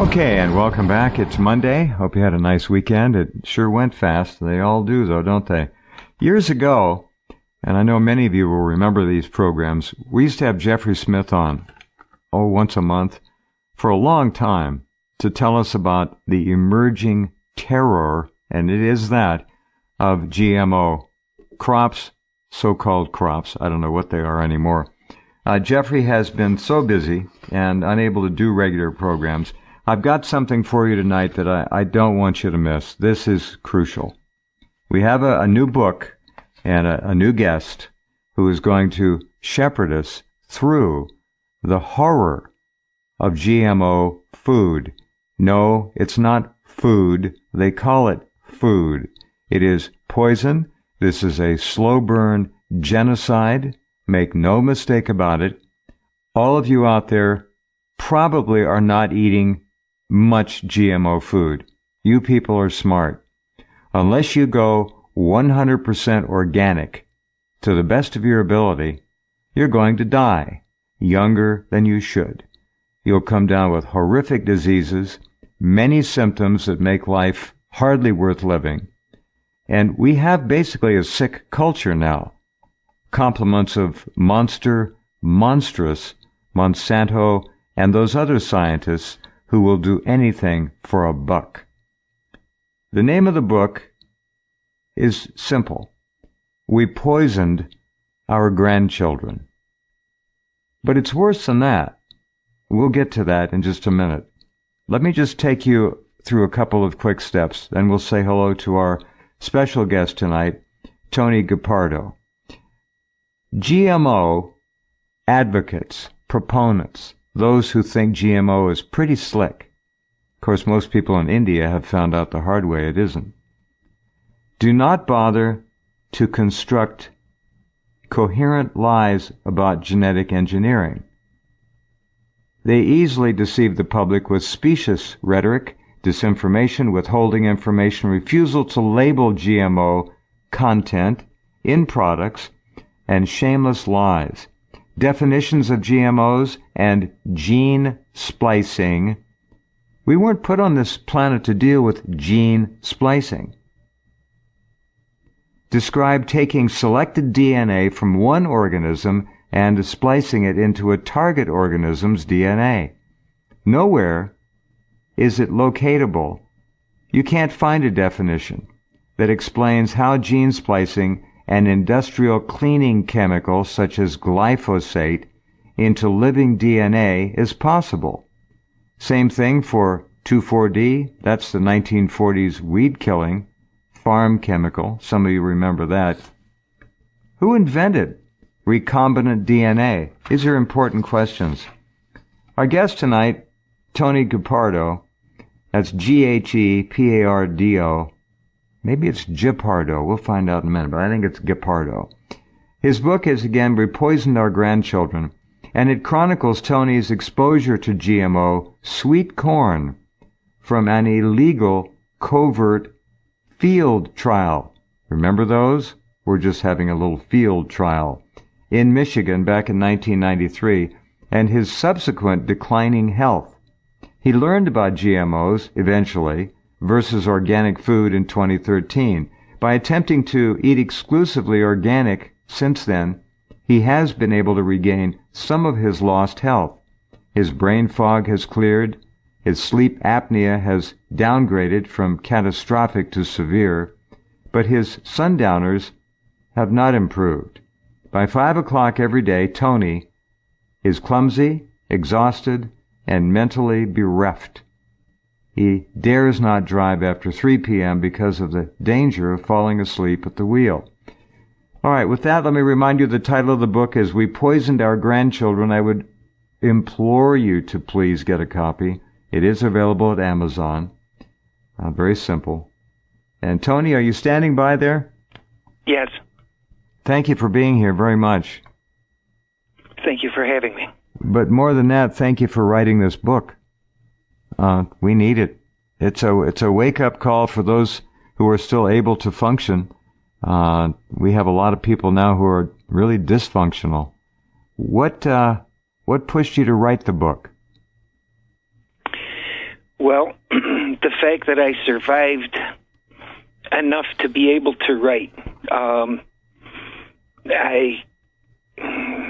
Okay, and welcome back. It's Monday. Hope you had a nice weekend. It sure went fast. They all do, though, don't they? Years ago, and I know many of you will remember these programs, we used to have Jeffrey Smith on, once a month, for a long time, to tell us about the emerging terror, and it is that, of GMO crops, so-called crops. I don't know what they are anymore. Jeffrey has been so busy and unable to do regular programs. I've got something for you tonight that I don't want you to miss. This is crucial. We have a new book and a new guest who is going to shepherd us through the horror of GMO food. No, it's not food. They call it food. It is poison. This is a slow burn genocide. Make no mistake about it. All of you out there probably are not eating much GMO food. You people are smart. Unless you go 100% organic to the best of your ability, you're going to die younger than you should. You'll come down with horrific diseases, many symptoms that make life hardly worth living. And we have basically a sick culture now. Compliments of monstrous Monsanto and those other scientists who will do anything for a buck. The name of the book is simple. We poisoned our grandchildren. But it's worse than that. We'll get to that in just a minute. Let me just take you through a couple of quick steps, then we'll say hello to our special guest tonight, Tony Gupardo. GMO advocates, proponents, those who think GMO is pretty slick. Of course, most people in India have found out the hard way it isn't. Do not bother to construct coherent lies about genetic engineering. They easily deceive the public with specious rhetoric, disinformation, withholding information, refusal to label GMO content in products, and shameless lies. Definitions of GMOs and gene splicing. We weren't put on this planet to deal with gene splicing. Describe taking selected DNA from one organism and splicing it into a target organism's DNA. Nowhere is it locatable. You can't find a definition that explains how gene splicing an industrial cleaning chemical such as glyphosate into living DNA is possible. Same thing for 2,4-D. That's the 1940s weed-killing farm chemical. Some of you remember that. Who invented recombinant DNA? These are important questions. Our guest tonight, Tony Gupardo, that's Ghepardo. Maybe it's Gupardo. We'll find out in a minute, but I think it's Gupardo. His book is, again, We Poisoned Our Grandchildren, and it chronicles Tony's exposure to GMO sweet corn from an illegal covert field trial. Remember those? We're just having a little field trial in Michigan back in 1993, and his subsequent declining health. He learned about GMOs, eventually, versus organic food in 2013. By attempting to eat exclusively organic since then, he has been able to regain some of his lost health. His brain fog has cleared, his sleep apnea has downgraded from catastrophic to severe, but his sundowners have not improved. By 5 o'clock every day, Tony is clumsy, exhausted, and mentally bereft. He dares not drive after 3 p.m. because of the danger of falling asleep at the wheel. All right, with that, let me remind you the title of the book is We Poisoned Our Grandchildren. I would implore you to please get a copy. It is available at Amazon. Very simple. And Tony, are you standing by there? Yes. Thank you for being here very much. Thank you for having me. But more than that, thank you for writing this book. We need it. It's a wake-up call for those who are still able to function. We have a lot of people now who are really dysfunctional. What pushed you to write the book? Well, the fact that I survived enough to be able to write,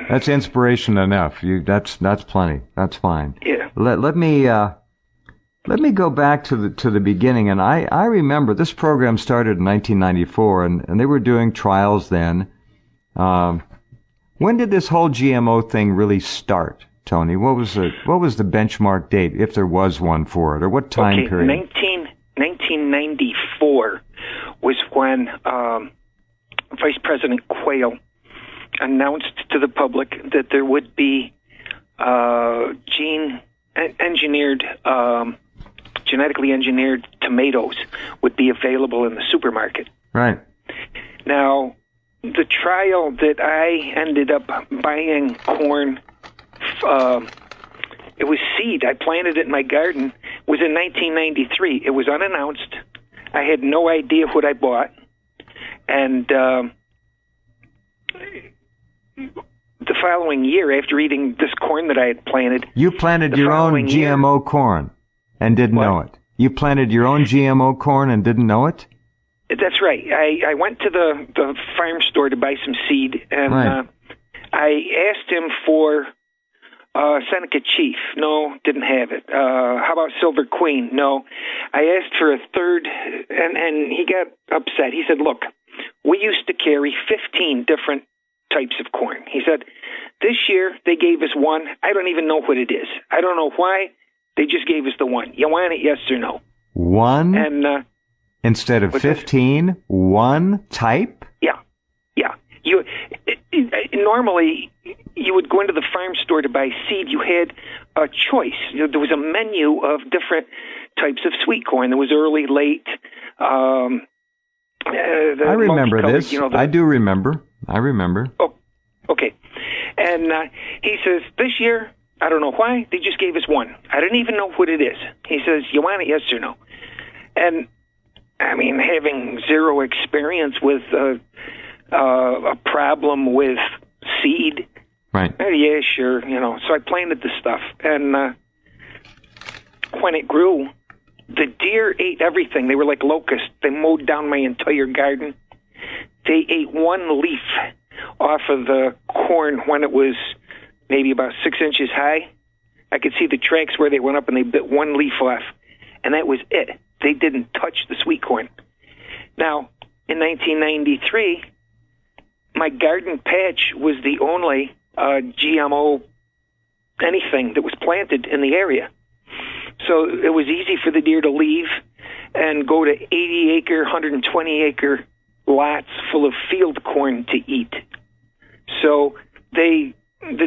That's inspiration enough. That's plenty. That's fine. Yeah. Let me go back to the beginning. And I remember this program started in 1994, and they were doing trials then. When did this whole GMO thing really start, Tony? What was the benchmark date, if there was one for it, or what time period? 1994 was when Vice President Quayle announced to the public that there would be genetically engineered tomatoes would be available in the supermarket. Right. Now, the trial that I ended up buying corn, it was seed. I planted it in my garden, was in 1993. It was unannounced. I had no idea what I bought. And the following year, after eating this corn that I had planted... You planted your own GMO corn and didn't know it. You planted your own GMO corn and didn't know it? That's right. I went to the farm store to buy some seed, and I asked him for Seneca Chief. No, didn't have it. How about Silver Queen? No. I asked for a third, and he got upset. He said, look, we used to carry 15 different types of corn. He said, this year they gave us one. I don't even know what it is. I don't know why. They just gave us the one. You want it, yes or no? One? And instead of 15, one type? Yeah. Normally, you would go into the farm store to buy seed. You had a choice. There was a menu of different types of sweet corn. There was early, late. I remember this. I do remember. I remember. Oh, okay. And he says, this year, I don't know why, they just gave us one. I didn't even know what it is. He says, you want it, yes or no? And, I mean, having zero experience with a problem with seed. Right. Yeah, sure, So I planted the stuff. And when it grew, the deer ate everything. They were like locusts. They mowed down my entire garden. They ate one leaf off of the corn when it was maybe about 6 inches high. I could see the tracks where they went up, and they bit one leaf off. And that was it. They didn't touch the sweet corn. Now, in 1993, my garden patch was the only GMO anything that was planted in the area. So it was easy for the deer to leave and go to 80-acre, 120-acre lots full of field corn to eat. So the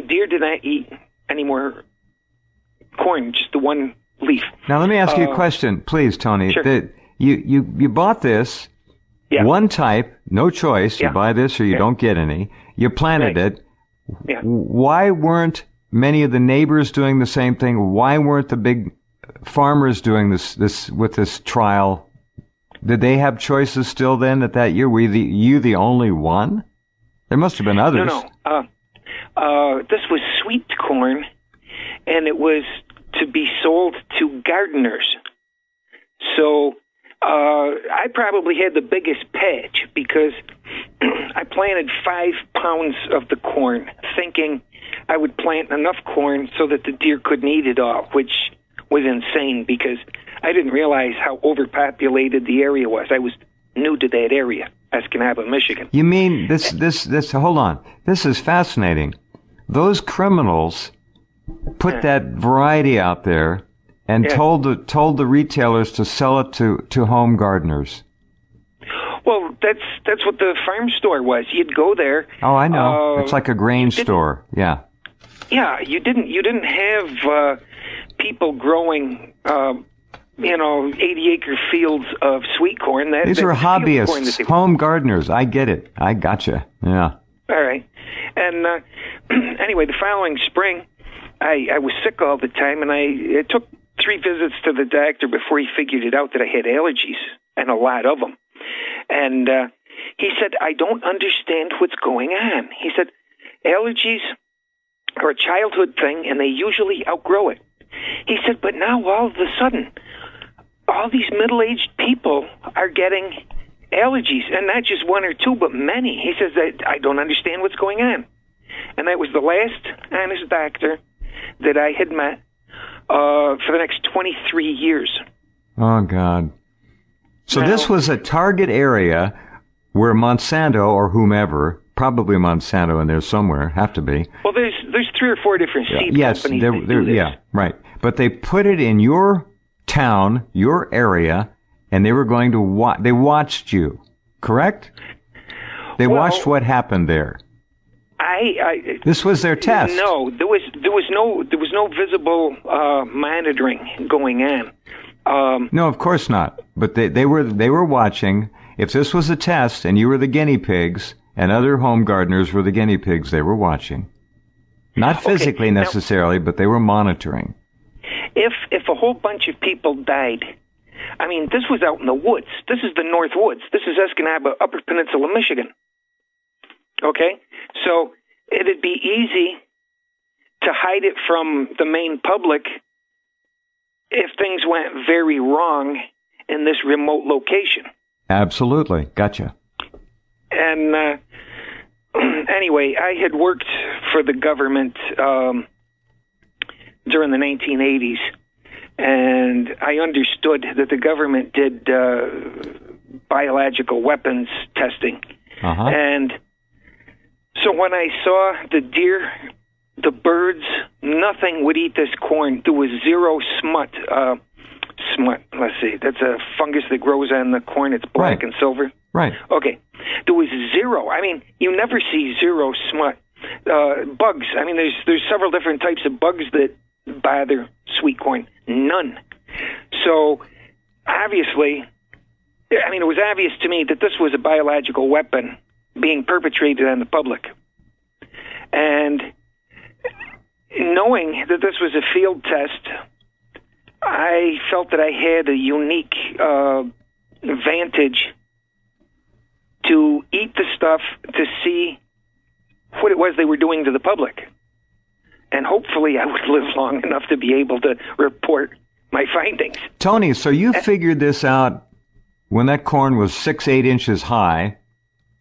deer did not eat any more corn, just the one leaf. Now let me ask you a question, please, Tony. Sure. You bought this, one type, no choice. You buy this or you don't get any. You planted it. Yeah. Why weren't many of the neighbors doing the same thing? Why weren't the big farmers doing this with this trial? Did they have choices still then at that year? Were you the only one? There must have been others. No. This was sweet corn, and it was to be sold to gardeners. So I probably had the biggest patch because I planted 5 pounds of the corn, thinking I would plant enough corn so that the deer couldn't eat it all, which was insane because I didn't realize how overpopulated the area was. I was new to that area, Escanaba, Michigan. You mean this, hold on. This is fascinating. Those criminals put that variety out there and told the retailers to sell it to home gardeners. Well, that's what the farm store was. You'd go there. Oh, I know. It's like a grain store. Yeah. Yeah, you didn't have people growing 80-acre fields of sweet corn. These are hobbyists, home gardeners. I get it. I gotcha. Yeah. All right. And anyway, the following spring, I was sick all the time, and it took 3 visits to the doctor before he figured it out that I had allergies, and a lot of them. And he said, I don't understand what's going on. He said, allergies are a childhood thing, and they usually outgrow it. He said, but now all of a sudden, all these middle-aged people are getting allergies, and not just one or two, but many. He says that I don't understand what's going on. And that was the last honest doctor that I had met for the next 23 years. Oh, God. So this was a target area where Monsanto or whomever, probably Monsanto in there somewhere, have to be. Well, there's 3 or 4 different seed companies that do this. Yeah, right. But they put it in your town, your area, and they were going to they watched you, correct? They watched what happened there. This was their test. No, there was no visible monitoring going on. No, of course not. But they were watching. If this was a test and you were the guinea pigs and other home gardeners were the guinea pigs, they were watching. Not physically necessarily, but they were monitoring. If a whole bunch of people died, I mean, this was out in the woods. This is the North Woods. This is Escanaba, Upper Peninsula, Michigan. Okay? So it'd be easy to hide it from the main public if things went very wrong in this remote location. Absolutely. Gotcha. And anyway, I had worked for the government during the 1980s, and I understood that the government did biological weapons testing. And so when I saw the deer, the birds, nothing would eat this corn. There was zero smut. Smut, let's see, that's a fungus that grows on the corn. It's black and silver. Right. Okay. There was zero. I mean, you never see zero smut. Bugs. I mean, there's several different types of bugs that bother sweet corn. None. So, obviously, I mean, it was obvious to me that this was a biological weapon being perpetrated on the public. And knowing that this was a field test, I felt that I had a unique advantage to eat the stuff to see what it was they were doing to the public. And hopefully I would live long enough to be able to report my findings. Tony, so you figured this out when that corn was 6-8 inches high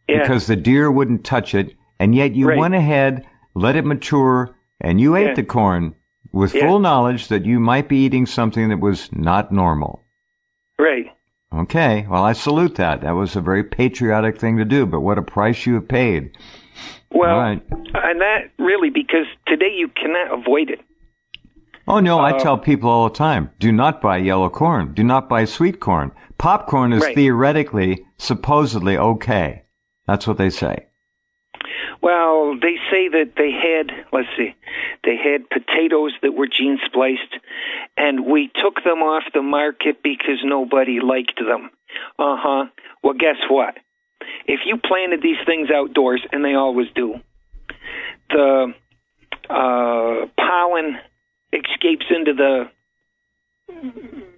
because the deer wouldn't touch it, and yet you went ahead, let it mature, and you ate the corn with full knowledge that you might be eating something that was not normal. Right. Okay, well, I salute that. That was a very patriotic thing to do, but what a price you have paid. Well, and that really, because today you cannot avoid it. Oh, no, I tell people all the time, do not buy yellow corn. Do not buy sweet corn. Popcorn is theoretically, supposedly okay. That's what they say. Well, they say that they had potatoes that were gene spliced, and we took them off the market because nobody liked them. Well, guess what? If you planted these things outdoors, and they always do, the pollen escapes into the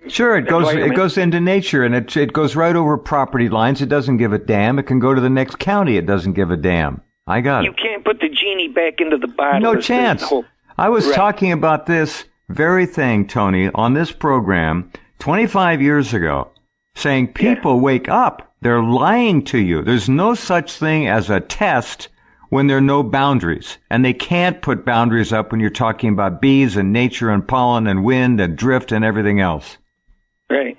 Sure, it goes into nature, and it goes right over property lines. It doesn't give a damn. It can go to the next county. It doesn't give a damn. I got it. You can't put the genie back into the bottle. No chance. I was talking about this very thing, Tony, on this program 25 years ago, saying people wake up. They're lying to you. There's no such thing as a test when there are no boundaries. And they can't put boundaries up when you're talking about bees and nature and pollen and wind and drift and everything else. Right.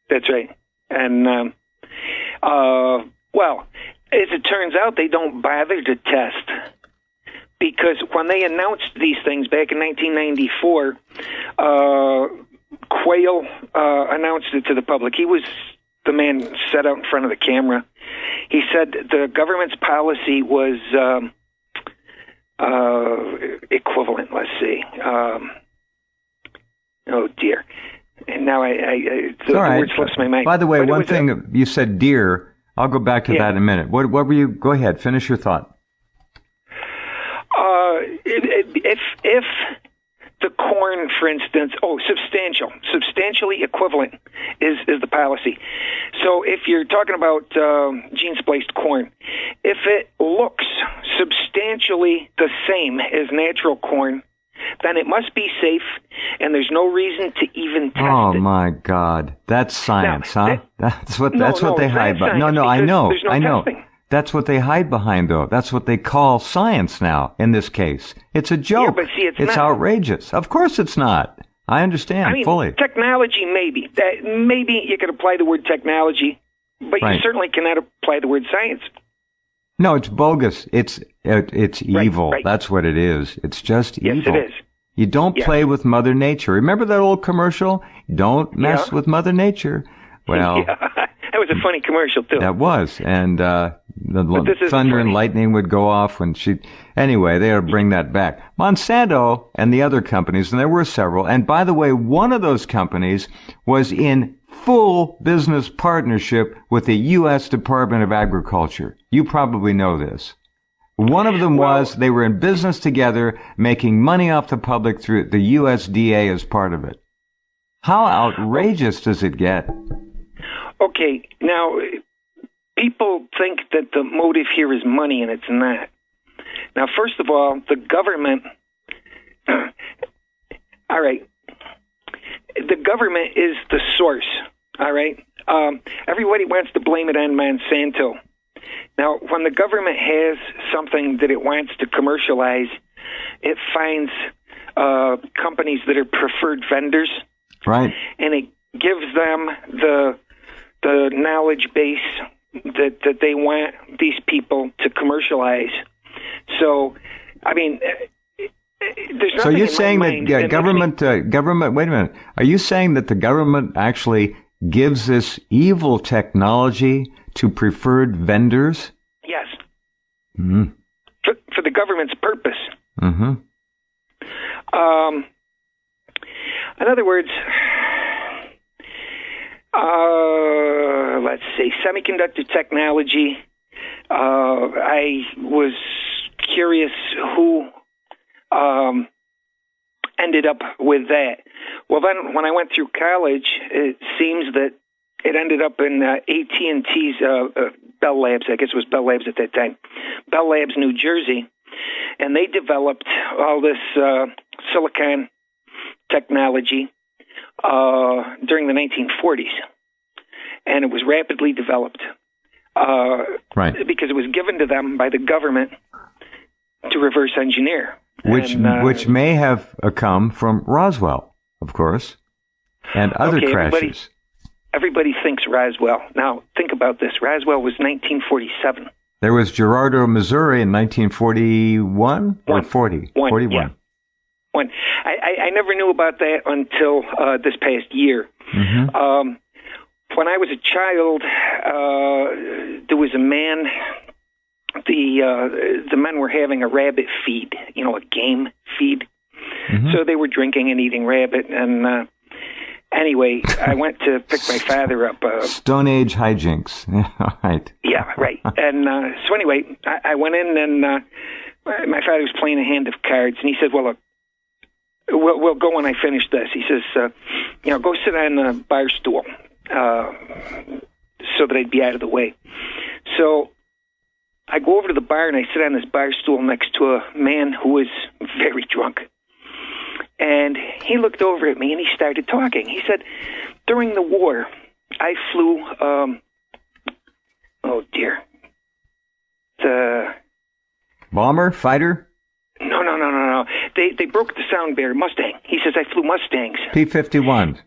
That's right. And, well, as it turns out, they don't bother to test. Because when they announced these things back in 1994, Quayle announced it to the public. He was the man set out in front of the camera. He said the government's policy was equivalent. Let's see. Oh dear! And now the word slips my mind. By the way, one thing you said, deer. I'll go back to that in a minute. What were you? Go ahead. Finish your thought. If the corn, for instance, substantially equivalent is the policy. So if you're talking about gene-spliced corn, if it looks substantially the same as natural corn, then it must be safe, and there's no reason to even test Oh, it. my God. That's science, huh? That's what they hide behind. No, I know. There's no I know. testing. That's what they hide behind, though. That's what they call science now, in this case. It's a joke. Yeah, but see, it's not. Outrageous. Of course it's not. I understand fully. Technology, maybe. Maybe you could apply the word technology, but you certainly cannot apply the word science. No, it's bogus. It's evil. Right. That's what it is. It's just evil. Yes, it is. You don't play with Mother Nature. Remember that old commercial? Don't mess with Mother Nature. Well, that was a funny commercial too. That was, and the thunder and lightning would go off when she. Anyway, they ought to bring that back. Monsanto and the other companies, and there were several. And by the way, one of those companies was in full business partnership with the U.S. Department of Agriculture. You probably know this. One of them they were in business together, making money off the public through the USDA as part of it. How outrageous does it get? Okay, now, people think that the motive here is money, and it's not. Now, first of all, the government, all right, the government is the source, all right? Everybody wants to blame it on Monsanto. Now, when the government has something that it wants to commercialize, it finds companies that are preferred vendors. Right. And it gives them the knowledge base that they want these people to commercialize. So, I mean, there's nothing. So you're in saying my that mind government? Wait a minute. Are you saying that the government actually gives this evil technology to preferred vendors? Yes. Mm-hmm. For the government's purpose. Mm-hmm. In other words, let's see, semiconductor technology. I was curious who ended up with that. Well, then when I went through college, it seems that it ended up in AT&T's Bell Labs. I guess it was Bell Labs at that time. Bell Labs, New Jersey. And they developed all this silicon technology during the 1940s. And it was rapidly developed. Right. Because it was given to them by the government to reverse engineer. Which may have come from Roswell, of course, and other crashes. Everybody thinks Roswell. Now, think about this. Roswell was 1947. There was Gerardo, Missouri in 1941 or 40? 41. Yeah. One. I never knew about that until this past year. Mm-hmm. When I was a child, there was a man. The men were having a rabbit feed, a game feed. Mm-hmm. So they were drinking and eating rabbit. And anyway, I went to pick my father up. Stone Age hijinks. Right. Yeah, right. And so anyway, I went in and my father was playing a hand of cards. And he said, well, we'll go when I finish this. He says, go sit on a bar stool so that I'd be out of the way. So I go over to the bar and I sit on this bar stool next to a man who was very drunk. And he looked over at me and he started talking. He said, during the war, I flew, the... Bomber? Fighter? No. They broke the sound barrier. Mustang. He says, I flew Mustangs. P-51.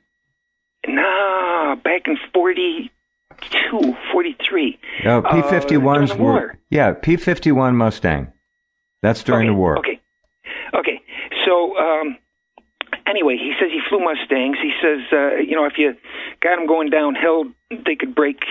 No, back in 42, 43. P-51s were... Yeah, P-51 Mustang. That's during the war. Okay. So, anyway, he says he flew Mustangs. He says, if you got them going downhill, they could break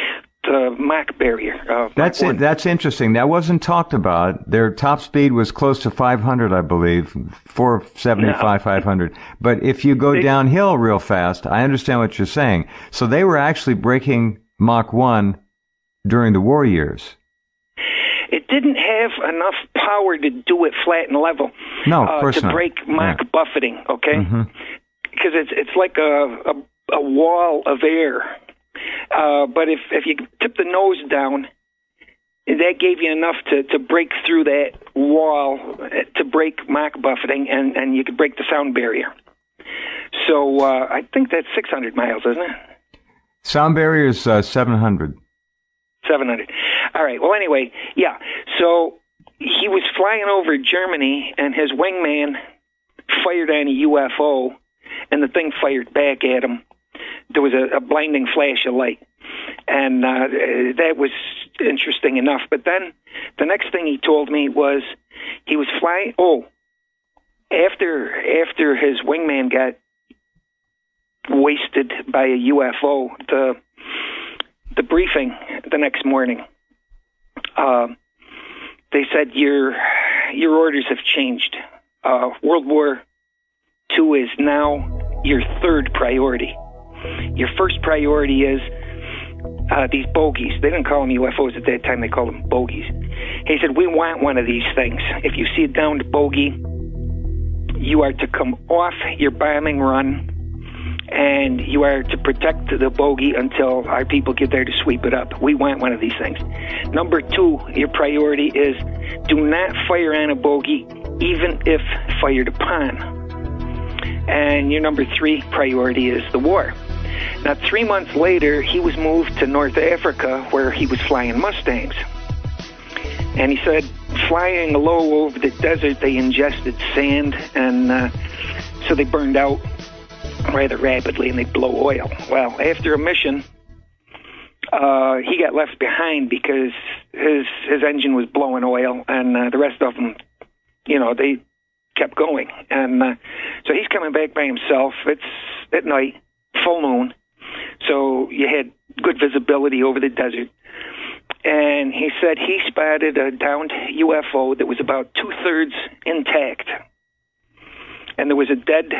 the Mach barrier. That's it. That's interesting. That wasn't talked about. Their top speed was close to 500, I believe, 475, 500. But if you go downhill real fast, I understand what you're saying. So they were actually breaking Mach 1 during the war years. It didn't have enough power to do it flat and level. No, of course to not. break Mach buffeting, okay? Mm-hmm. Because it's like a wall of air. But if you tip the nose down, that gave you enough to break through that wall, to break Mach buffeting, and you could break the sound barrier. So I think that's 600 miles, isn't it? Sound barrier is 700. 700. All right. Well, anyway, yeah. So he was flying over Germany, and his wingman fired on a UFO, and the thing fired back at him. There was a blinding flash of light, and that was interesting enough. But then the next thing he told me was he was flying. Oh, after his wingman got wasted by a UFO, the briefing the next morning, they said your orders have changed. World War II is now your third priority. Your first priority is these bogies. They didn't call them UFOs at that time. They called them bogies. He said, we want one of these things. If you see a downed bogey, you are to come off your bombing run, and you are to protect the bogey until our people get there to sweep it up. We want one of these things. Number two, your priority is do not fire on a bogey, even if fired upon. And your number three priority is the war. Now, 3 months later, he was moved to North Africa, where he was flying Mustangs. And he said, flying low over the desert, they ingested sand, and so they burned out rather rapidly, and they blow oil. Well, after a mission, he got left behind because his engine was blowing oil, and the rest of them, they kept going. And so he's coming back by himself. It's at night, full moon, so you had good visibility over the desert. And he said he spotted a downed UFO that was about 2/3 intact. And there was a dead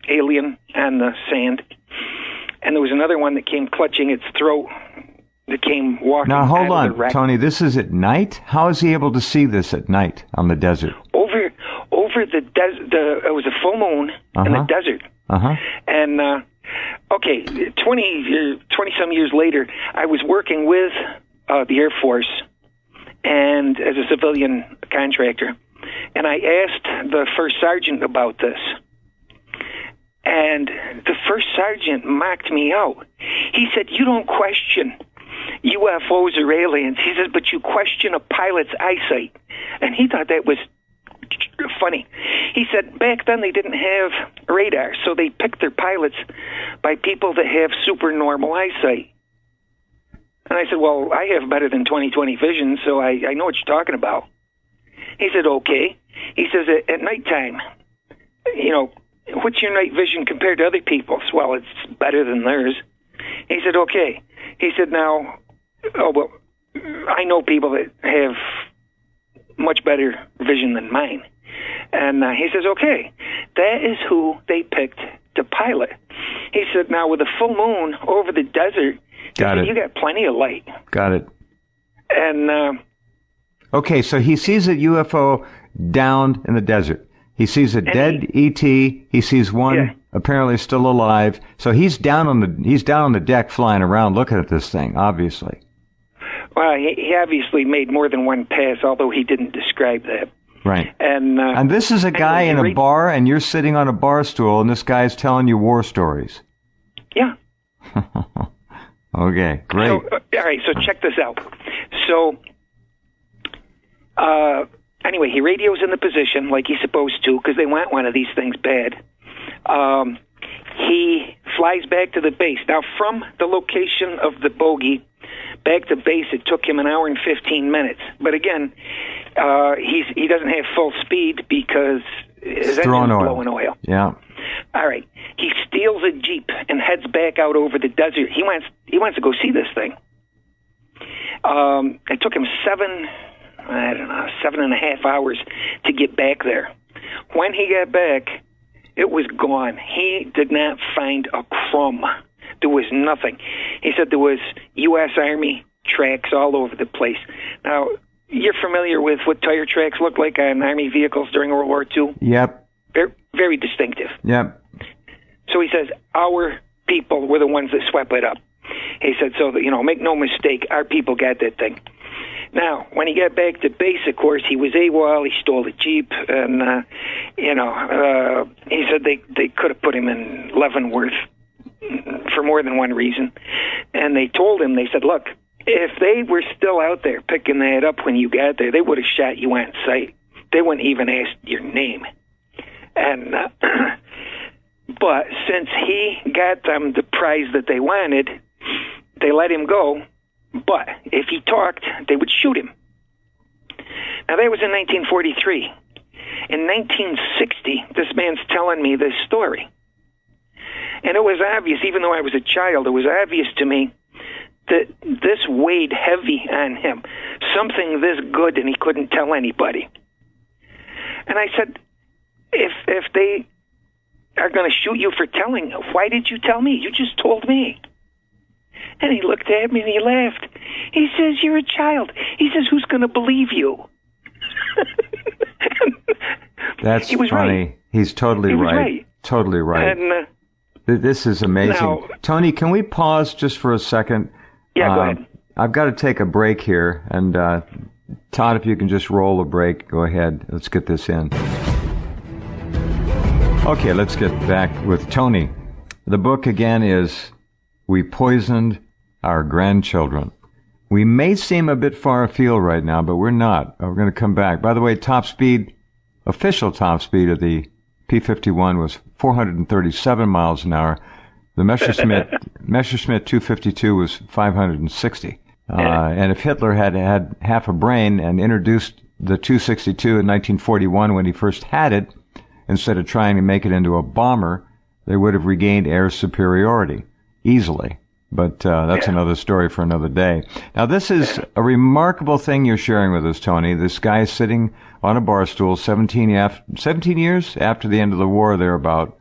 alien on the sand. And there was another one that came clutching its throat, that came walking. Now, hold out on, of the wreck. Tony, this is at night? How is he able to see this at night on the desert? Over the desert, it was a full moon in the desert. Uh-huh. And, 20-some years later, I was working with the Air Force and as a civilian contractor, and I asked the first sergeant about this. And the first sergeant mocked me out. He said, you don't question UFOs or aliens. He says, but you question a pilot's eyesight. And he thought that was funny. He said back then they didn't have radar, so they picked their pilots by people that have supernormal eyesight. And I said, well, I have better than 20/20 vision, so I know what you're talking about. He said, okay. He says, at nighttime, what's your night vision compared to other people's? Well, it's better than theirs. He said, okay. He said, now, I know people that have much better vision than mine. And he says, okay, that is who they picked to pilot. He said, now with a full moon over the desert, you got plenty of light. Got it. And okay, so he sees a UFO downed in the desert. He sees a dead ET. He sees one apparently still alive. So he's down on the deck flying around looking at this thing, obviously. Well, he obviously made more than one pass, although he didn't describe that. Right. And this is a guy in a bar, and you're sitting on a bar stool, and this guy's telling you war stories. Yeah. Okay, great. So, all right, so check this out. So, anyway, he radios in the position like he's supposed to because they want one of these things bad. He flies back to the base. Now, from the location of the bogey back to base, it took him 1 hour and 15 minutes. But again, he doesn't have full speed because his engine's blowing oil. Yeah. All right. He steals a Jeep and heads back out over the desert. He wants to go see this thing. It took him 7.5 hours to get back there. When he got back, it was gone. He did not find a crumb. There was nothing. He said there was U.S. Army tracks all over the place. Now, you're familiar with what tire tracks look like on Army vehicles during World War II? Yep. Very, very distinctive. Yep. So he says, our people were the ones that swept it up. He said, so that, make no mistake, our people got that thing. Now, when he got back to base, of course, he was AWOL. He stole a Jeep, and he said they could have put him in Leavenworth for more than one reason. And they told him, they said, look, if they were still out there picking that up when you got there, they would have shot you on sight. They wouldn't even ask your name. And but since he got them the prize that they wanted, they let him go. But if he talked, they would shoot him. Now, that was in 1943. In 1960, this man's telling me this story. And it was obvious, even though I was a child, it was obvious to me that this weighed heavy on him. Something this good, and he couldn't tell anybody. And I said, if they are going to shoot you for telling, why did you tell me? You just told me. And he looked at me and he laughed. He says, you're a child. He says, who's going to believe you? That's he was funny. Right. He's totally right. Totally right. And, this is amazing. Now, Tony, can we pause just for a second? Yeah, go ahead. I've got to take a break here. And Todd, if you can just roll the break, go ahead. Let's get this in. Okay, let's get back with Tony. The book, again, is We Poisoned Our Grandchildren. We may seem a bit far afield right now, but we're not. We're going to come back. By the way, official top speed of the P-51 was 437 miles an hour. The Messerschmitt 252 was 560. And if Hitler had half a brain and introduced the 262 in 1941 when he first had it, instead of trying to make it into a bomber, they would have regained air superiority easily. But that's another story for another day. Now, this is a remarkable thing you're sharing with us, Tony. This guy sitting on a bar stool 17 years after the end of the war, thereabout,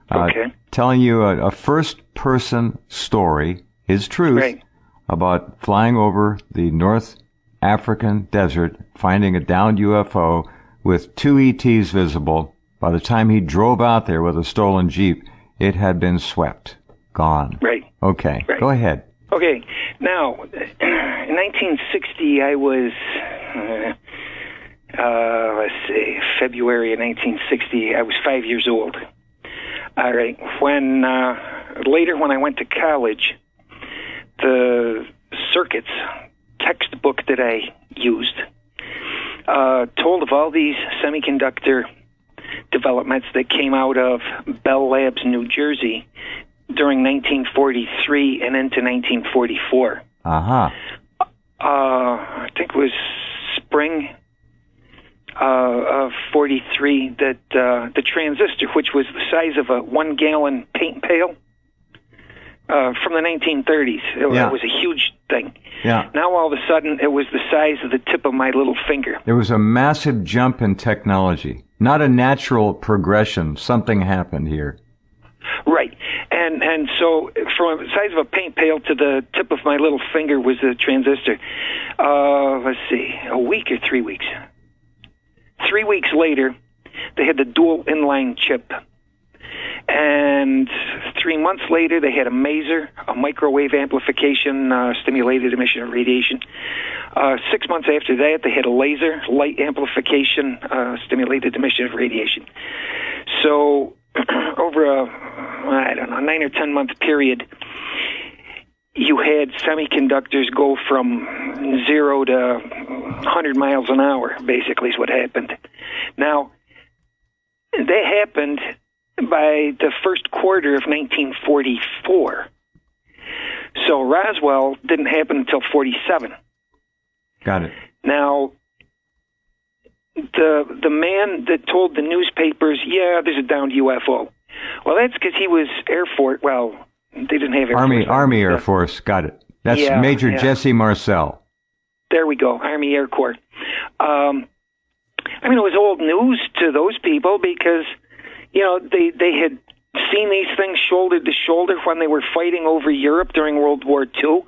telling you a first-person story, his truth, about flying over the North African desert, finding a downed UFO with 2 ETs visible. By the time he drove out there with a stolen Jeep, it had been swept. Gone. Right. Okay. Right. Go ahead. Okay. Now, in 1960, I was, February of 1960, I was 5 years old. All right. Later when I went to college, the circuits textbook that I used told of all these semiconductor developments that came out of Bell Labs, New Jersey, during 1943 and into 1944. I think it was spring of 43 that the transistor, which was the size of a 1-gallon paint pail, from the 1930s. It was a huge thing. Yeah. Now all of a sudden it was the size of the tip of my little finger. There was a massive jump in technology, not a natural progression. Something happened here. Right. And so from the size of a paint pail to the tip of my little finger was the transistor. Let's see, a week or 3 weeks. 3 weeks later, they had the dual inline chip. And 3 months later, they had a maser, a microwave amplification, stimulated emission of radiation. 6 months after that, they had a laser, light amplification, stimulated emission of radiation. So over a 9 or 10 month period, you had semiconductors go from 0 to 100 miles an hour, basically is what happened. Now, that happened by the first quarter of 1944. So Roswell didn't happen until 47. Got it. Now, the man that told the newspapers, there's a downed UFO. Well, that's because he was Air Force. Well, they didn't have Air Force. Army Air Force. Got it. That's Major Jesse Marcel. There we go. Army Air Corps. It was old news to those people because, they had seen these things shoulder to shoulder when they were fighting over Europe during World War II.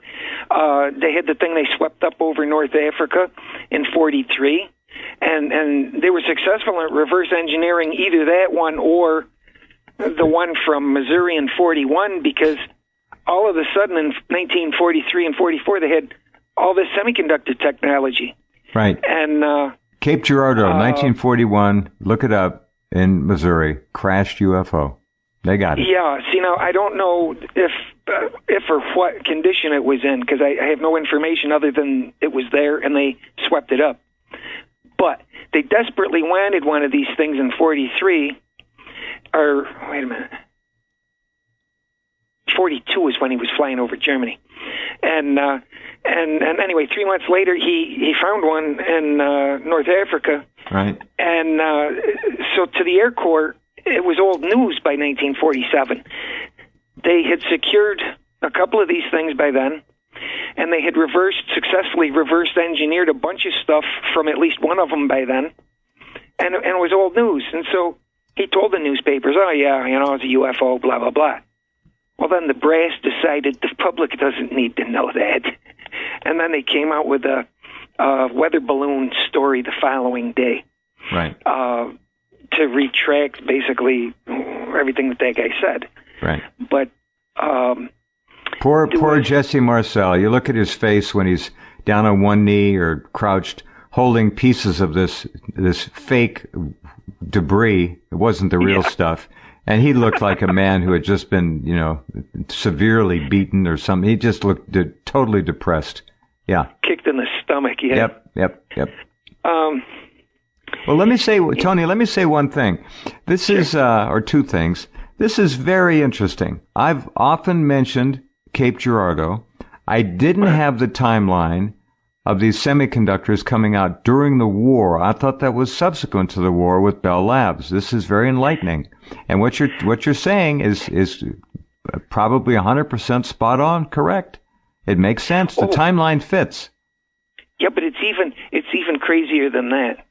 They had the thing they swept up over North Africa in 43. And they were successful in reverse engineering either that one or the one from Missouri in 41, because all of a sudden in 1943 and 44, they had all this semiconductor technology. Right. And Cape Girardeau, 1941. Look it up, in Missouri. Crashed UFO. They got it. Yeah. See, now I don't know if or what condition it was in, because I have no information other than it was there and they swept it up. But they desperately wanted one of these things in 43. Or wait a minute. 42 was when he was flying over Germany, and anyway, 3 months later he found one in North Africa. Right. And so to the Air Corps, it was old news by 1947. They had secured a couple of these things by then, and they had successfully reversed engineered a bunch of stuff from at least one of them by then, and it was old news. And so he told the newspapers, "Oh yeah, it's a UFO, blah blah blah." Well, then the brass decided the public doesn't need to know that, and then they came out with a weather balloon story the following day, right, to retract basically everything that guy said. Right. But poor Jesse Marcel. You look at his face when he's down on one knee or crouched, holding pieces of this fake debris. It wasn't the real stuff. And he looked like a man who had just been, severely beaten or something. He just looked totally depressed. Yeah. Kicked in the stomach. Yeah. Yep. Well, let me say, Tony, one thing. This is, or two things. This is very interesting. I've often mentioned Cape Girardeau. I didn't have the timeline of these semiconductors coming out during the war. I thought that was subsequent to the war with Bell Labs. This is very enlightening. And what you're saying is probably 100% spot on, correct? It makes sense. The timeline fits. Yeah, but it's even crazier than that.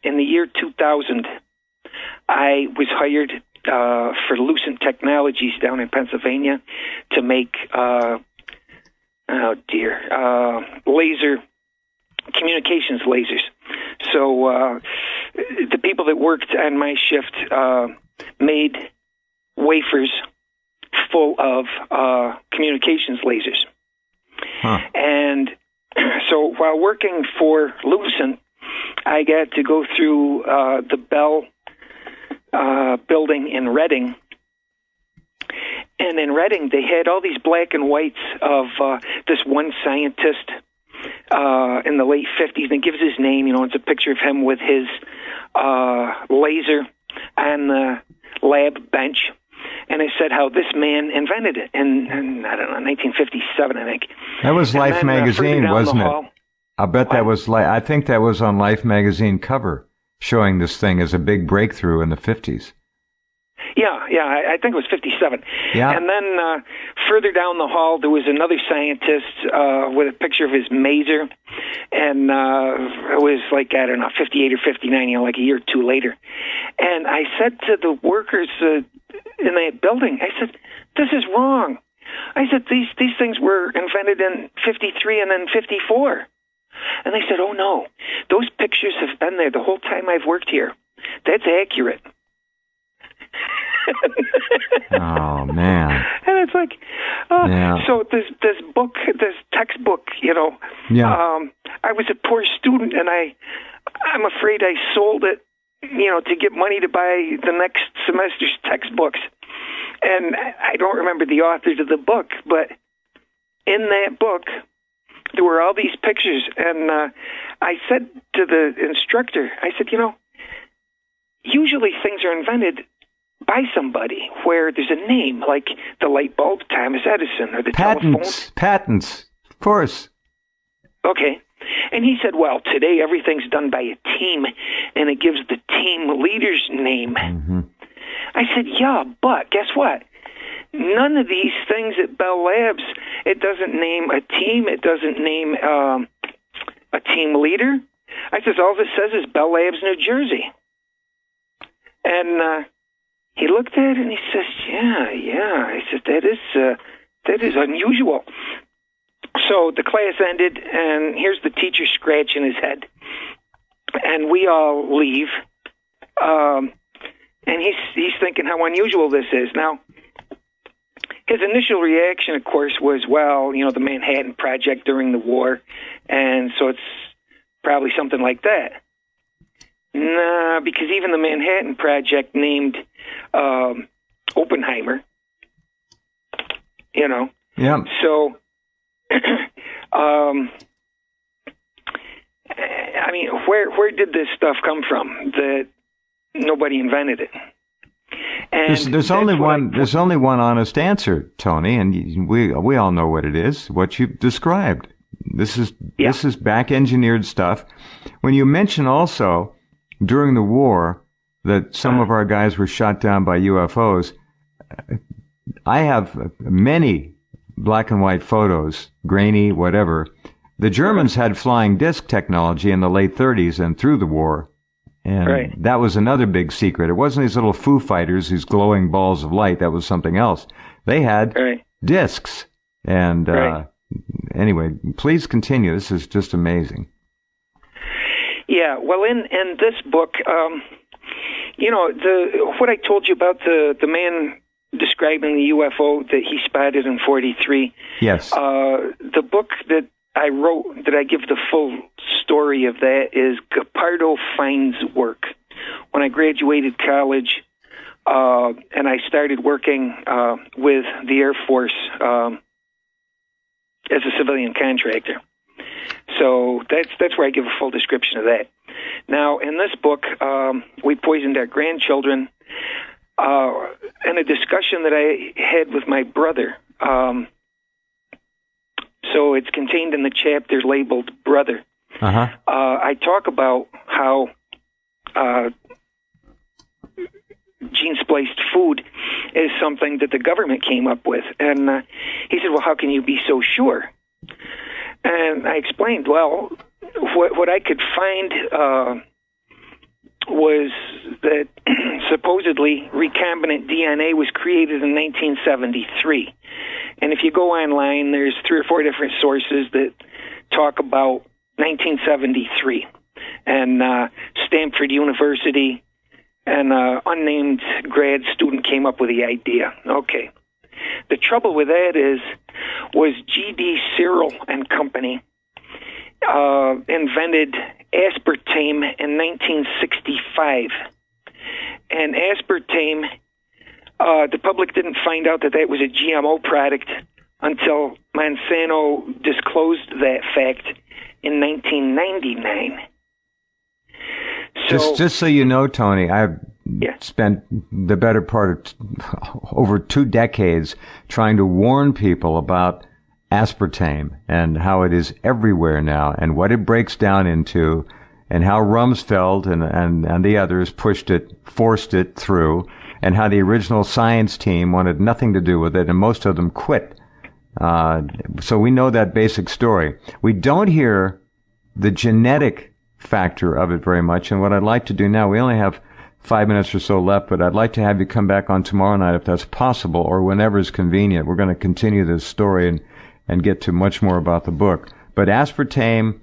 In the year 2000, I was hired for Lucent Technologies down in Pennsylvania to make laser communications lasers. So the people that worked on my shift made wafers full of communications lasers. Huh. And so while working for Lucent, I got to go through the Bell building in Reading. And in Reading, they had all these black and whites of this one scientist in the late 50s. And it gives his name, it's a picture of him with his laser on the lab bench. And it said how this man invented it in I don't know, 1957, I think. That was Life magazine, wasn't it? I bet that was I think that was on Life magazine cover, showing this thing as a big breakthrough in the 50s. Yeah, I think it was 57. Yeah. And then further down the hall, there was another scientist with a picture of his maser, and it was like, I don't know, 58 or 59, like a year or two later. And I said to the workers in that building, I said, this is wrong. I said, these things were invented in 53 and then 54. And they said, oh, no, those pictures have been there the whole time I've worked here. That's accurate. Oh, man. And it's like, so this book, this textbook, I was a poor student, and I'm afraid I sold it, to get money to buy the next semester's textbooks. And I don't remember the authors of the book, but in that book, there were all these pictures. And I said to the instructor, I said, usually things are invented by somebody where there's a name, like the light bulb, Thomas Edison, or the telephone. Patents, of course. Okay. And he said, well, today everything's done by a team, and it gives the team leader's name. Mm-hmm. I said, yeah, but guess what? None of these things at Bell Labs, it doesn't name a team. It doesn't name a team leader. I said, all it says is Bell Labs, New Jersey. And he looked at it and he says, yeah. I said, that is unusual. So the class ended, and here's the teacher scratching his head. And we all leave. And he's thinking how unusual this is. Now, his initial reaction, of course, was, well, the Manhattan Project during the war, and so it's Probably something like that. Nah, because even the Manhattan Project named Oppenheimer. You know. Yeah. So, I mean, where did this stuff come from that nobody invented it? And there's only one honest answer, Tony, and we all know what it is. What you described. This is back engineered stuff. When you mention also during the war that some of our guys were shot down by UFOs, I have many black and white photos, grainy, whatever. The Germans had flying disc technology in the late 30s and through the war. And that was another big secret. It wasn't these little Foo Fighters, these glowing balls of light. That was something else. They had discs. And anyway, please continue. This is just amazing. Yeah, well, in this book, you know, what I told you about the man describing the UFO that he spotted in 43. Yes. The book that I wrote, that I give the full story of that, is Gupardo Finds Work. When I graduated college, and I started working with the Air Force as a civilian contractor. So that's where I give a full description of that. Now, in this book, we poisoned our grandchildren, in a discussion that I had with my brother. So it's contained in the chapter labeled Brother. I talk about how gene-spliced food is something that the government came up with. And he said, well, how can you be so sure? And I explained, well, what I could find was that supposedly recombinant DNA was created in 1973. And if you go online, there's 3 or 4 different sources that talk about 1973. And Stanford University and an unnamed grad student came up with the idea. Okay. The trouble with that was G.D. Cyril and Company invented aspartame in 1965. And aspartame, the public didn't find out that was a GMO product until Monsanto disclosed that fact in 1999. So, just so you know, Tony, I've spent the better part of over 2 decades trying to warn people about aspartame and how it is everywhere now and what it breaks down into and how Rumsfeld and the others forced it through, and how the original science team wanted nothing to do with it, and most of them quit. So we know that basic story. We don't hear the genetic factor of it very much, and what I'd like to do now, we only have 5 minutes or so left, but I'd like to have you come back on tomorrow night if that's possible, or whenever is convenient. We're going to continue this story and get to much more about the book. But aspartame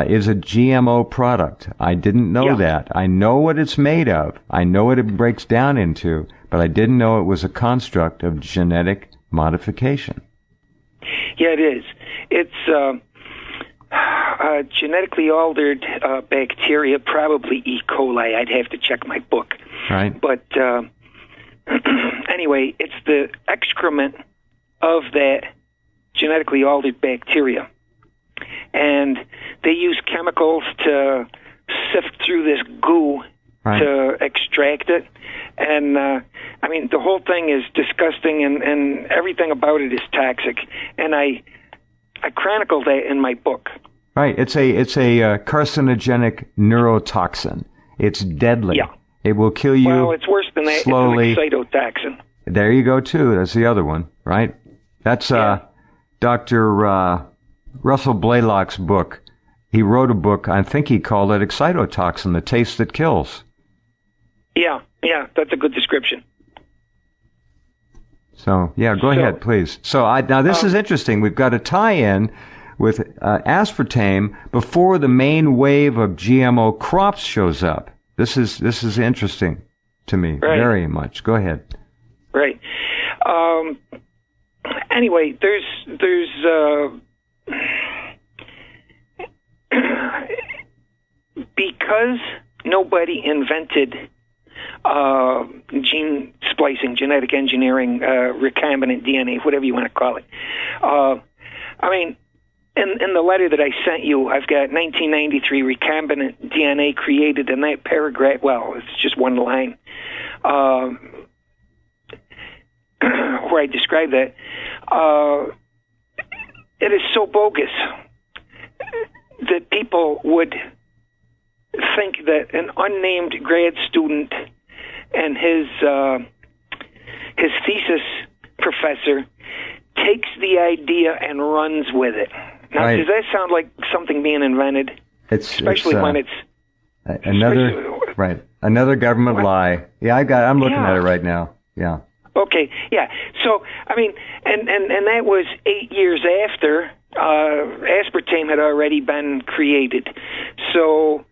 is a GMO product. I didn't know that. I know what it's made of. I know what it breaks down into, but I didn't know it was a construct of genetic modification. Yeah, it is. It's genetically altered bacteria, probably E. coli. I'd have to check my book. Right. But anyway, it's the excrement of that genetically altered bacteria. And they use chemicals to sift through this goo to extract it. And, I mean, the whole thing is disgusting, and everything about it is toxic. And I chronicle that in my book. Right. It's a carcinogenic neurotoxin. It's deadly. Yeah. It will kill you. Well, it's worse than that. Slowly. It's an excitotoxin. There you go, too. That's the other one, right? That's Dr. Russell Blaylock's book. He wrote a book, I think he called it Excitotoxin, The Taste That Kills. Yeah, that's a good description. So, go ahead, please. So, now this is interesting. We've got a tie-in with aspartame before the main wave of GMO crops shows up. This is interesting to me, very much. Go ahead. Right. Anyway, there's because nobody invented gene splicing, genetic engineering, recombinant DNA, whatever you want to call it. I mean, in the letter that I sent you, I've got 1993 recombinant DNA created in that paragraph. Well, it's just one line where I describe that. It is so bogus that people would think that an unnamed grad student and his thesis professor takes the idea and runs with it. Now, right. Does that sound like something being invented? Especially when it's another government lie. Yeah, I'm looking at it right now. Yeah. Okay. Yeah. So I mean, and that was 8 years after aspartame had already been created. So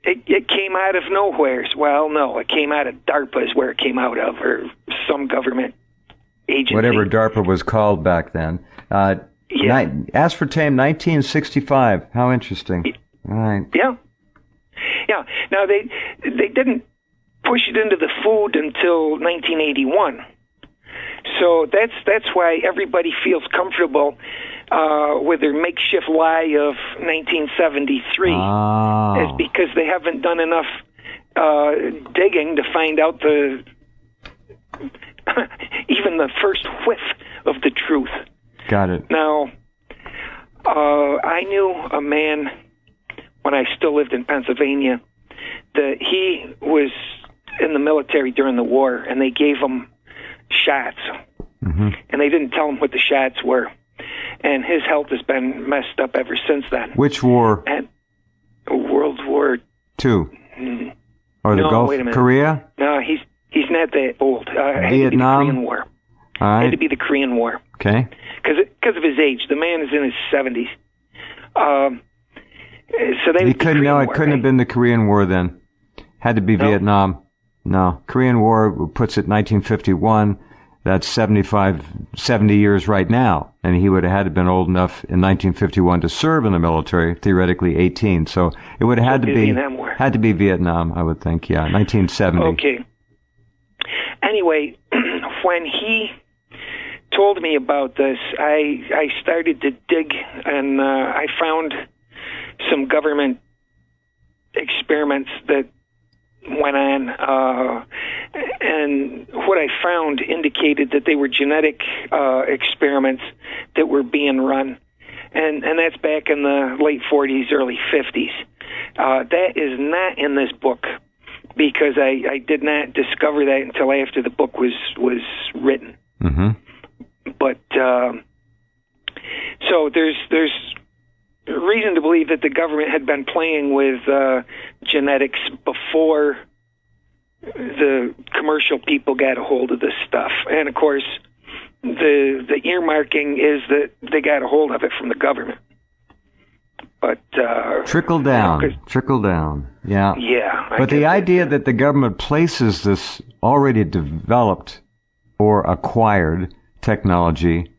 it came out of nowhere. Well, no, it came out of DARPA is where it came out of, or some government agency. Whatever DARPA was called back then. Aspartame, 1965. How interesting. All right. Yeah. Yeah. Now, they didn't push it into the food until 1981. So that's why everybody feels comfortable with their makeshift lie of 1973. Is because they haven't done enough digging to find out even the first whiff of the truth. Got it. Now, I knew a man when I still lived in Pennsylvania that he was in the military during the war, and they gave him shots, and they didn't tell him what the shots were, and his health has been messed up ever since then. Which war? World War II. Or the Gulf? Wait a minute. Korea? No, he's not that old. Vietnam? Had to be the Korean War. All right. Had to be the Korean War. Okay. Because of his age. The man is in his 70s. So they It couldn't have been the Korean War then. Had to be Vietnam. No. Korean War puts it 1951. That's 70 years right now. And he would have had to been old enough in 1951 to serve in the military, theoretically 18. So it would have had to be Vietnam, I would think. Yeah, 1970. Okay. Anyway, when he told me about this, I started to dig, and I found some government experiments that went on, and what I found indicated that they were genetic experiments that were being run, and that's back in the late 40s, early 50s. That is not in this book, because I did not discover that until after the book was written. Mm-hmm. But so there's reason to believe that the government had been playing with genetics before the commercial people got a hold of this stuff. And of course, the earmarking is that they got a hold of it from the government. But trickle down. Yeah. Yeah. But the idea that the government places this already developed or acquired technology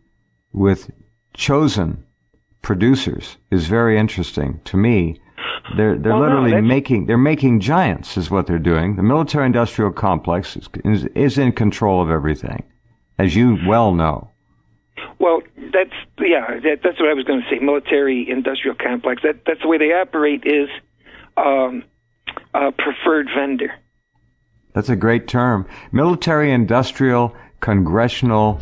with chosen producers is very interesting to me. They're making giants is what they're doing. The military-industrial complex is in control of everything, as you well know. Well, that's what I was going to say. Military-industrial complex. That's the way they operate. Is a preferred vendor. That's a great term. Military-industrial congressional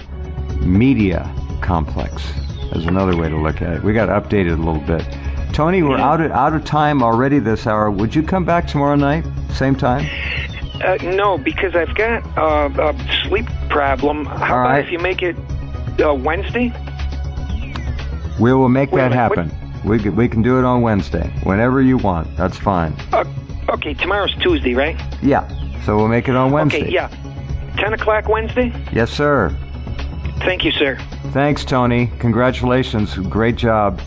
media complex. There's another way to look at it. We got to update it a little bit. Tony, we're out of time already this hour. Would you come back tomorrow night, same time? No, because I've got a sleep problem. How about if you make it Wednesday? We will make that happen. We can do it on Wednesday, whenever you want. That's fine. Okay, tomorrow's Tuesday, right? Yeah, so we'll make it on Wednesday. Okay, yeah. 10 o'clock Wednesday? Yes, sir. Thank you, sir. Thanks, Tony. Congratulations. Great job.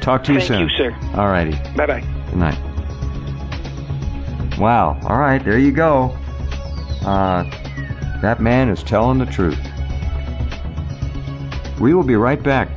Talk to you soon. Thank you, sir. All righty. Bye-bye. Good night. Wow. All right. There you go. That man is telling the truth. We will be right back.